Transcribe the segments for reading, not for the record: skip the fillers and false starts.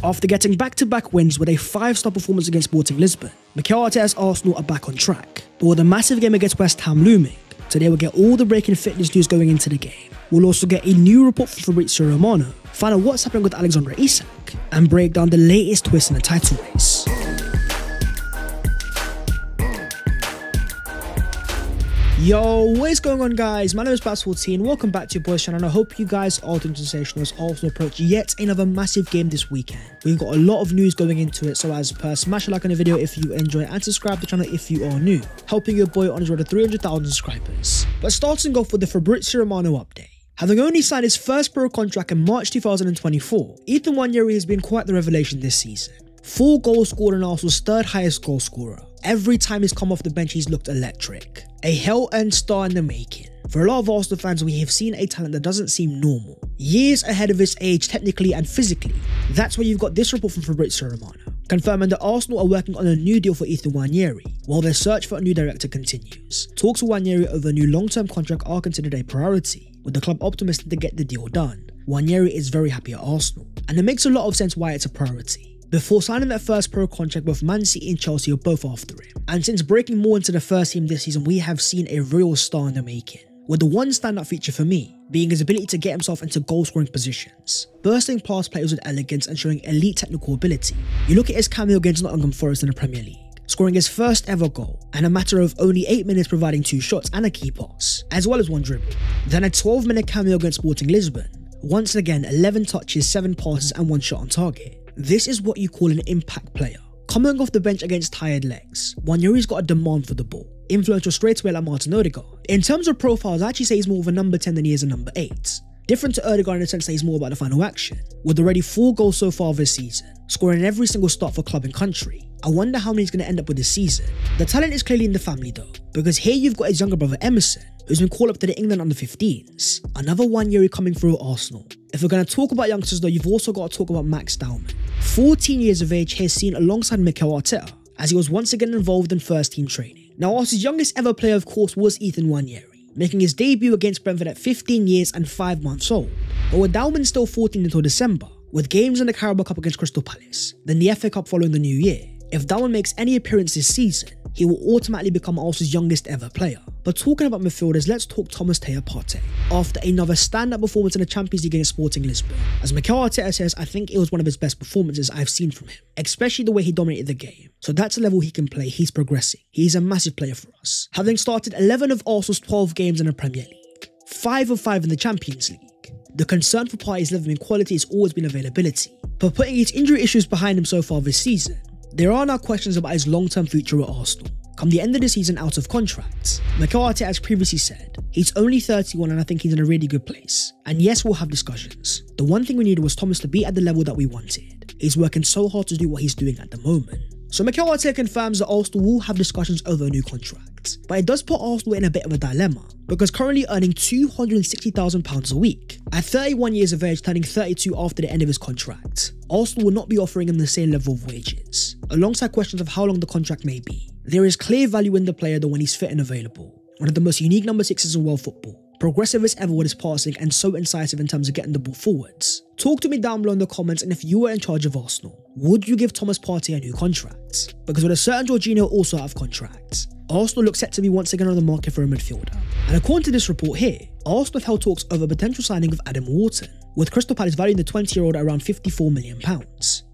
After getting back-to-back wins with a 5-star performance against Sporting Lisbon, Mikel Arteta's Arsenal are back on track. But with a massive game against West Ham looming, today we'll get all the breaking fitness news going into the game. We'll also get a new report from Fabrizio Romano, find out what's happening with Alexander Isak, and break down the latest twist in the title race. Yo, what is going on, guys? My name is Fabrizio and welcome back to your boys channel, and I hope you guys are doing sensational as Arsenal approach yet another massive game this weekend. We've got a lot of news going into it, so as per, smash a like on the video if you enjoy and subscribe to the channel if you are new, helping your boy on his road to 300,000 subscribers. But starting off with the Fabrizio Romano update. Having only signed his first pro contract in March 2024, Nwaneri has been quite the revelation this season. 4 goals scored in Arsenal's third highest goal scorer. Every time he's come off the bench, he's looked electric. A hell-earned star in the making. For a lot of Arsenal fans, we have seen a talent that doesn't seem normal. Years ahead of his age, technically and physically. That's where you've got this report from Fabrizio Romano, confirming that Arsenal are working on a new deal for Nwaneri, while their search for a new director continues. Talks with Nwaneri over a new long-term contract are considered a priority, with the club optimistic to get the deal done. Nwaneri is very happy at Arsenal, and it makes a lot of sense why it's a priority. Before signing that first pro contract, both Man City and Chelsea are both after him. And since breaking more into the first team this season, we have seen a real star in the making. With the one standout feature for me being his ability to get himself into goal-scoring positions, bursting past players with elegance and showing elite technical ability. You look at his cameo against Nottingham Forest in the Premier League, scoring his first ever goal, and a matter of only 8 minutes providing 2 shots and a key pass, as well as 1 dribble. Then a 12-minute cameo against Sporting Lisbon. Once again, 11 touches, 7 passes and 1 shot on target. This is what you call an impact player. Coming off the bench against tired legs, Nwaneri's got a demand for the ball, influential straight away like Martin Odegaard. In terms of profiles, I actually say he's more of a number 10 than he is a number 8. Different to Odegaard in the sense that he's more about the final action, with already 4 goals so far this season, scoring every single start for club and country. I wonder how many he's going to end up with this season. The talent is clearly in the family though, because here you've got his younger brother Emerson, who's been called up to the England under-15s. Another Nwaneri coming through at Arsenal. If we're going to talk about youngsters though, you've also got to talk about Max Dowman. 14 years of age, he's seen alongside Mikel Arteta, as he was once again involved in first team training. Now Arsenal's youngest ever player of course was Nwaneri, making his debut against Brentford at 15 years and 5 months old. But with Dowman still 14 until December, with games in the Carabao Cup against Crystal Palace, then the FA Cup following the new year, if Dowman makes any appearance this season, he will automatically become Arsenal's youngest ever player. But talking about midfielders, let's talk Thomas Partey. After another stand-up performance in the Champions League against Sporting Lisbon, as Mikel Arteta says, I think it was one of his best performances I've seen from him, especially the way he dominated the game. So that's a level he can play, he's progressing. He's a massive player for us. Having started 11 of Arsenal's 12 games in the Premier League, 5 of 5 in the Champions League. The concern for Partey's level in quality has always been availability. But putting his injury issues behind him so far this season, there are now questions about his long-term future at Arsenal. Come the end of the season out of contract, Mikel Arteta has previously said, he's only 31 and I think he's in a really good place. And yes, we'll have discussions. The one thing we needed was Thomas to be at the level that we wanted. He's working so hard to do what he's doing at the moment. So Mikel Arteta confirms that Arsenal will have discussions over a new contract. But it does put Arsenal in a bit of a dilemma, because currently earning £260,000 a week, at 31 years of age turning 32 after the end of his contract, Arsenal will not be offering him the same level of wages. Alongside questions of how long the contract may be, there is clear value in the player though when he's fit and available. One of the most unique number 6s in world football. Progressive as ever with his passing and so incisive in terms of getting the ball forwards. Talk to me down below in the comments, and if you were in charge of Arsenal, would you give Thomas Partey a new contract? Because with a certain Jorginho also out of contract, Arsenal looks set to be once again on the market for a midfielder. And according to this report here, Arsenal have held talks over a potential signing of Adam Wharton, with Crystal Palace valuing the 20-year-old at around £54 million.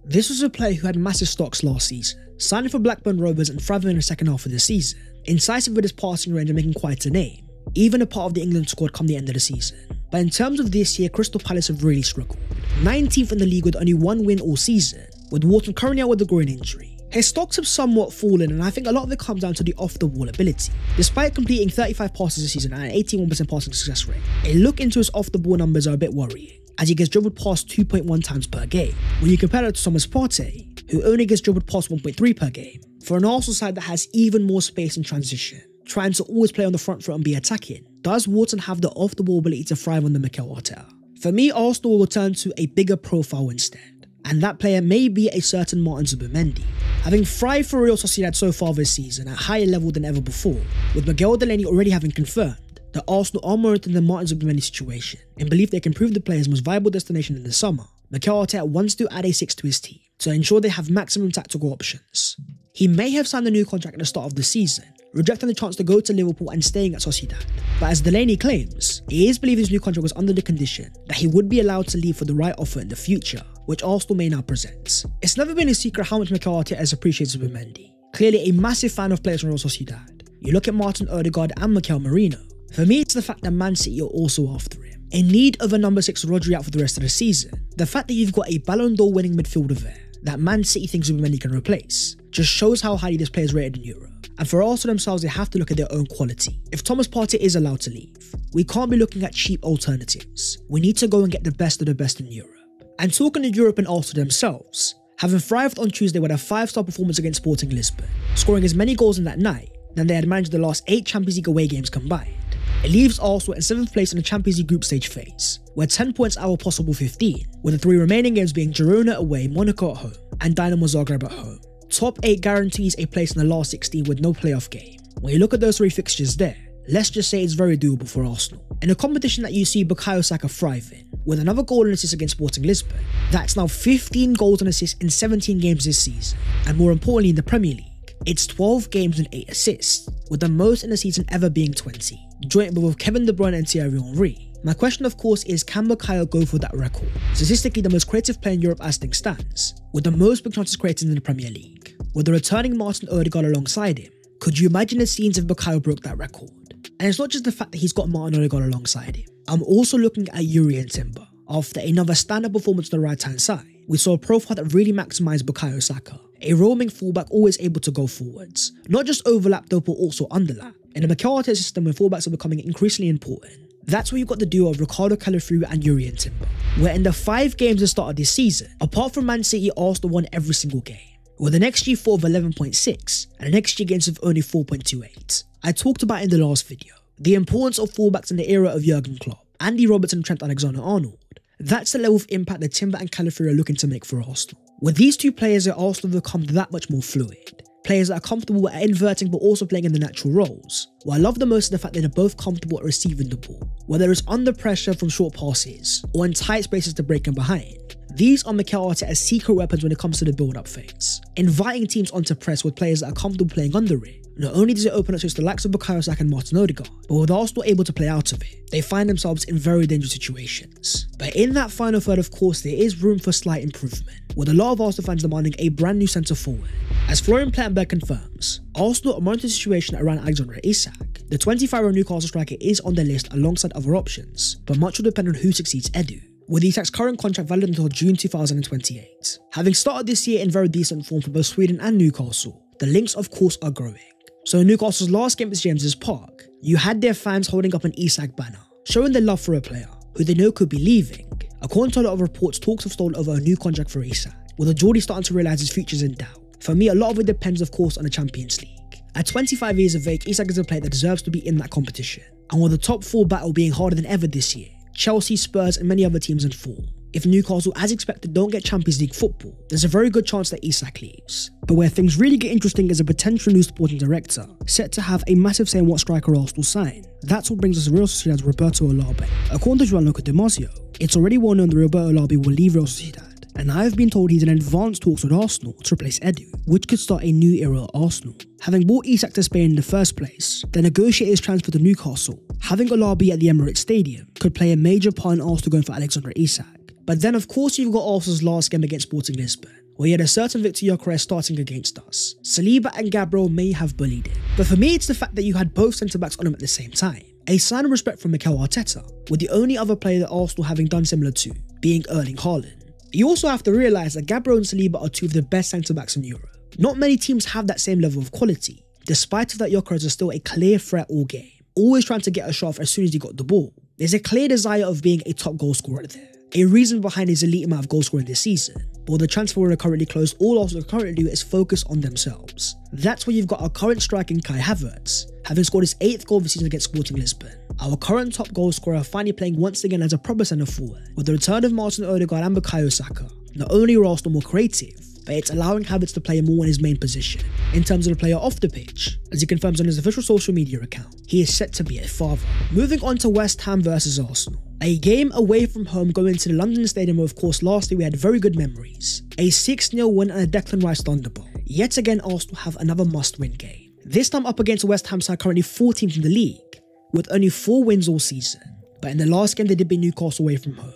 This was a player who had massive stocks last season, signing for Blackburn Rovers and thriving in the second half of the season, incisive with his passing range and making quite a name, even a part of the England squad come the end of the season. But in terms of this year, Crystal Palace have really struggled. 19th in the league with only 1 win all season, with Wharton currently out with a groin injury. His stocks have somewhat fallen, and I think a lot of it comes down to the off-the-ball ability. Despite completing 35 passes this season and an 81% passing success rate, a look into his off-the-ball numbers are a bit worrying, as he gets dribbled past 2.1 times per game, when you compare that to Thomas Partey, who only gets dribbled past 1.3 per game. For an Arsenal side that has even more space in transition, trying to always play on the front foot and be attacking, does Wharton have the off-the-ball ability to thrive under Mikel Arteta? For me, Arsenal will turn to a bigger profile instead, and that player may be a certain Martin Zubimendi. Having thrived for Real Sociedad so far this season at a higher level than ever before, with Miguel Delaney already having confirmed that Arsenal are more into the Martin Zubimendi situation and believe they can prove the player's most viable destination in the summer, Mikel Arteta wants to add a 6 to his team to ensure they have maximum tactical options. He may have signed a new contract at the start of the season, rejecting the chance to go to Liverpool and staying at Sociedad. But as Delaney claims, it is believed his new contract was under the condition that he would be allowed to leave for the right offer in the future, which Arsenal may now present. It's never been a secret how much Mikel Arteta has appreciated Zubimendi. Clearly a massive fan of players from Real Sociedad. You look at Martin Odegaard and Mikel Merino. For me, it's the fact that Man City are also after him. In need of a number 6 Rodri out for the rest of the season, the fact that you've got a Ballon d'Or winning midfielder there that Man City thinks Zubimendi can replace just shows how highly this player is rated in Europe. And for Arsenal themselves, they have to look at their own quality. If Thomas Partey is allowed to leave, we can't be looking at cheap alternatives. We need to go and get the best of the best in Europe. And talking to Europe and Arsenal themselves, having thrived on Tuesday with a 5-star performance against Sporting Lisbon, scoring as many goals in that night than they had managed the last 8 Champions League away games combined, it leaves Arsenal in 7th place in the Champions League group stage phase, where 10 points out of a possible 15, with the 3 remaining games being Girona away, Monaco at home, and Dinamo Zagreb at home. Top 8 guarantees a place in the last 16 with no playoff game. When you look at those 3 fixtures there, let's just say it's very doable for Arsenal. In a competition that you see Bukayo Saka thriving, with another goal and assist against Sporting Lisbon, that's now 15 goals and assists in 17 games this season, and more importantly in the Premier League, it's 12 games and 8 assists, with the most in the season ever being 20, joint with both Kevin De Bruyne and Thierry Henry. My question of course is, can Bukayo go for that record? Statistically the most creative player in Europe as things stands, with the most big chances created in the Premier League, with the returning Martin Odegaard alongside him. Could you imagine the scenes if Bukayo broke that record? And it's not just the fact that he's got Martin Odegaard alongside him. I'm also looking at Yuri and Timber. After another standout performance on the right hand side, we saw a profile that really maximised Bukayo Saka. A roaming fullback always able to go forwards. Not just overlap though, but also underlap. In the Mikel Arteta system where fullbacks are becoming increasingly important, that's where you've got the duo of Ricardo Calafrio and Yuri and Timber. Where in the 5 games that started this season, apart from Man City, Arsenal won every single game, with an XG4 of 11.6 and an XG against of only 4.28. I talked about in the last video the importance of fullbacks in the era of Jurgen Klopp, Andy Robertson and Trent Alexander-Arnold. That's the level of impact that Timber and Calafrio are looking to make for Arsenal. With these 2 players, Arsenal have become that much more fluid. Players that are comfortable at inverting but also playing in the natural roles. What I love the most is the fact that they're both comfortable at receiving the ball, whether it's under pressure from short passes or in tight spaces to break in behind. These are Mikel Arteta's secret weapons when it comes to the build-up phase, inviting teams onto press with players that are comfortable playing under it. Not only does it open up space to the likes of Bukayo Saka and Martin Odegaard, but with Arsenal able to play out of it, they find themselves in very dangerous situations. But in that final third, of course, there is room for slight improvement, with a lot of Arsenal fans demanding a brand new centre forward. As Florian Plettenberg confirms, Arsenal are monitoring the situation around Alexander Isak. The 25-year-old Newcastle striker is on their list alongside other options, but much will depend on who succeeds Edu, with Isak's current contract valid until June 2028. Having started this year in very decent form for both Sweden and Newcastle, the links of course are growing. So in Newcastle's last game at James's Park, you had their fans holding up an Isak banner, showing their love for a player who they know could be leaving. According to a lot of reports, talks have stalled over a new contract for Isak, with the Geordie starting to realise his future's in doubt. For me, a lot of it depends of course on the Champions League. At 25 years of age, Isak is a player that deserves to be in that competition. And with the top 4 battle being harder than ever this year, Chelsea, Spurs and many other teams in form, if Newcastle, as expected, don't get Champions League football, there's a very good chance that Isak leaves. But where things really get interesting is a potential new sporting director, set to have a massive say in what striker Arsenal sign. That's what brings us to Real Sociedad's Roberto Olabe. According to Gianluca Di Marzio, it's already well known that Roberto Olabe will leave Real Sociedad, and I've been told he's in advanced talks with Arsenal to replace Edu, which could start a new era at Arsenal. Having bought Isak to Spain in the first place, the negotiated his transfer to Newcastle, having Olabe at the Emirates Stadium could play a major part in Arsenal going for Alexander Isak. But then of course you've got Arsenal's last game against Sporting Lisbon, where he had a certain Victor Gyökeres starting against us. Saliba and Gabriel may have bullied him, but for me it's the fact that you had both centre-backs on him at the same time. A sign of respect from Mikel Arteta, with the only other player that Arsenal having done similar to being Erling Haaland. You also have to realise that Gabriel and Saliba are 2 of the best centre-backs in Europe. Not many teams have that same level of quality, despite that Gyökeres is still a clear threat all game, always trying to get a shot off as soon as he got the ball. There's a clear desire of being a top goal scorer there, a reason behind his elite amount of goal scoring this season. But with the transfer window currently closed, all Arsenal can currently do is focus on themselves. That's where you've got our current striker Kai Havertz, having scored his 8th goal this season against Sporting Lisbon. Our current top goal scorer finally playing once again as a proper centre forward, with the return of Martin Odegaard and Bukayo Saka. Not only are Arsenal more creative, but it's allowing Havertz to play more in his main position. In terms of the player off the pitch, as he confirms on his official social media account, he is set to be a father. Moving on to West Ham versus Arsenal. A game away from home going to the London Stadium where of course last year we had very good memories. A 6-0 win and a Declan Rice thunderbolt. Yet again Arsenal have another must-win game. This time up against West Ham side currently 14th in the league, with only 4 wins all season. But in the last game they did beat Newcastle away from home.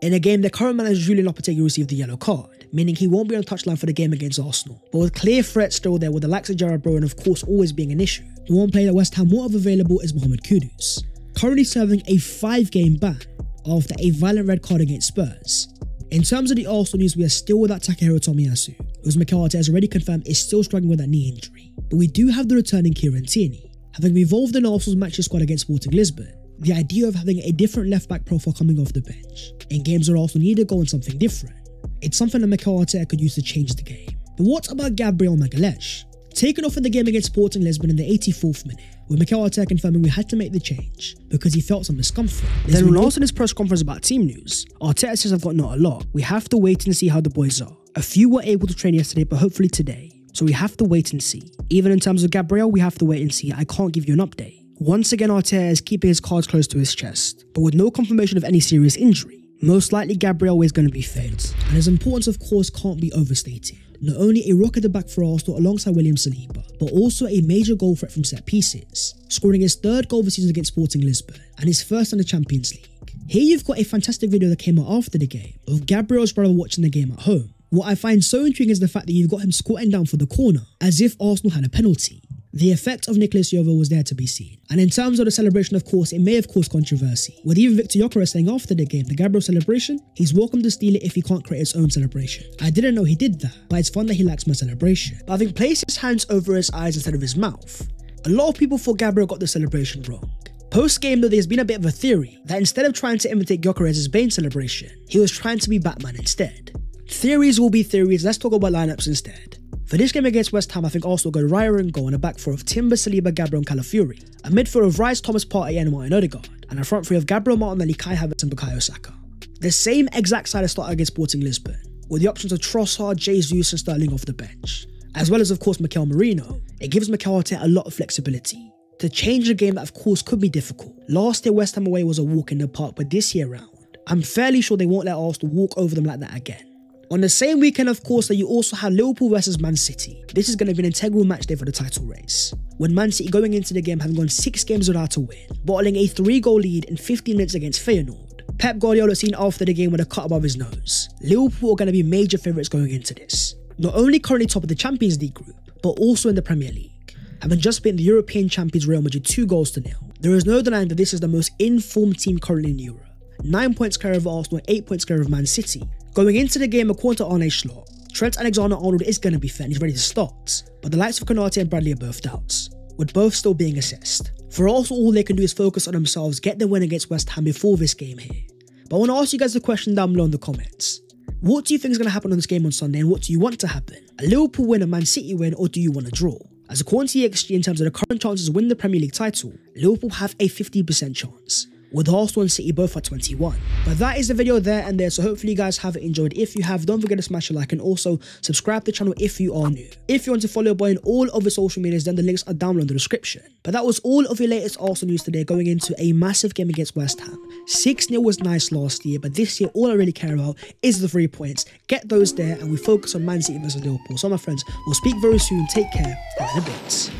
In a game, the current manager Julian Lopetegui received the yellow card, meaning he won't be on the touchline for the game against Arsenal. But with clear threats still there with the likes of Jarrod Bowen of course always being an issue. The one player that West Ham won't have available is Mohamed Kudus, currently serving a 5-game ban after a violent red card against Spurs. In terms of the Arsenal news, we are still without Takehiro Tomiyasu, who Mikel Arteta has already confirmed is still struggling with that knee injury. But we do have the returning Kieran Tierney, having been involved in Arsenal's match squad against Sporting Lisbon. The idea of having a different left-back profile coming off the bench in games where Arsenal need to go on something different. It's something that Mikel Arteta could use to change the game. But what about Gabriel Magalhaes? Taken off in the game against Sporting Lisbon in the 84th minute, with Mikel Arteta confirming we had to make the change because he felt some discomfort. Then when asked in his press conference about team news, Arteta says I've got not a lot. We have to wait and see how the boys are. A few were able to train yesterday, but hopefully today. So we have to wait and see. Even in terms of Gabriel, we have to wait and see. I can't give you an update. Once again, Arteta is keeping his cards close to his chest, but with no confirmation of any serious injury. Most likely Gabriel is going to be fit, and his importance of course can't be overstated. Not only a rock at the back for Arsenal alongside William Saliba, but also a major goal threat from set pieces, scoring his 3rd goal of the season against Sporting Lisbon, and his 1st in the Champions League. Here you've got a fantastic video that came out after the game, of Gabriel's brother watching the game at home. What I find so intriguing is the fact that you've got him squatting down for the corner, as if Arsenal had a penalty. The effect of Nicolas Jovo was there to be seen. And in terms of the celebration, of course, it may have caused controversy, with even Victor Gyökeres saying after the game, the Gabriel celebration, he's welcome to steal it if he can't create his own celebration. I didn't know he did that, but it's fun that he likes my celebration. But having placed his hands over his eyes instead of his mouth, a lot of people thought Gabriel got the celebration wrong. Post-game though, there's been a bit of a theory that instead of trying to imitate Gyökeres' Bane celebration, he was trying to be Batman instead. Theories will be theories, let's talk about lineups instead. For this game against West Ham, I think Arsenal got Raya and goal and a back four of Timber, Saliba, Gabriel and Calafiori, a midfield of Rice, Thomas Partey and Martin Odegaard, and a front three of Gabriel Martinelli, Kai Havertz and Bukayo Saka. The same exact side as started against Sporting Lisbon, with the options of Trossard, Jesus and Sterling off the bench, as well as of course Mikel Merino. It gives Mikel Arteta a lot of flexibility to change a game that of course could be difficult. Last year West Ham away was a walk in the park, but this year round, I'm fairly sure they won't let Arsenal walk over them like that again. On the same weekend, of course, that you also have Liverpool versus Man City. This is going to be an integral match day for the title race, with Man City going into the game having gone 6 games without a win, bottling a 3-goal lead in 15 minutes against Feyenoord. Pep Guardiola seen after the game with a cut above his nose. Liverpool are going to be major favourites going into this, not only currently top of the Champions League group, but also in the Premier League, having just beaten the European champions Real Madrid 2-0. There is no denying that this is the most informed team currently in Europe. 9 points clear of Arsenal and 8 points clear of Man City. Going into the game, according to Arne Slot, Trent Alexander-Arnold is going to be fit and he's ready to start, but the likes of Konate and Bradley are both doubts, with both still being assessed. For Arsenal, all they can do is focus on themselves, get the win against West Ham before this game here. But I want to ask you guys a question down below in the comments. What do you think is going to happen on this game on Sunday, and what do you want to happen? A Liverpool win, a Man City win, or do you want a draw? As according to the XG, in terms of the current chances to win the Premier League title, Liverpool have a 50% chance, with Arsenal and City both at 21. But that is the video there and there, so hopefully you guys have enjoyed. If you have, don't forget to smash a like and also subscribe to the channel if you are new. If you want to follow boy on all of the social medias, then the links are down below in the description. But that was all of your latest Arsenal news today, going into a massive game against West Ham. 6-0 was nice last year, but this year all I really care about is the 3 points. Get those there and we focus on Man City versus Liverpool. So my friends, we'll speak very soon. Take care. Bye in a bit.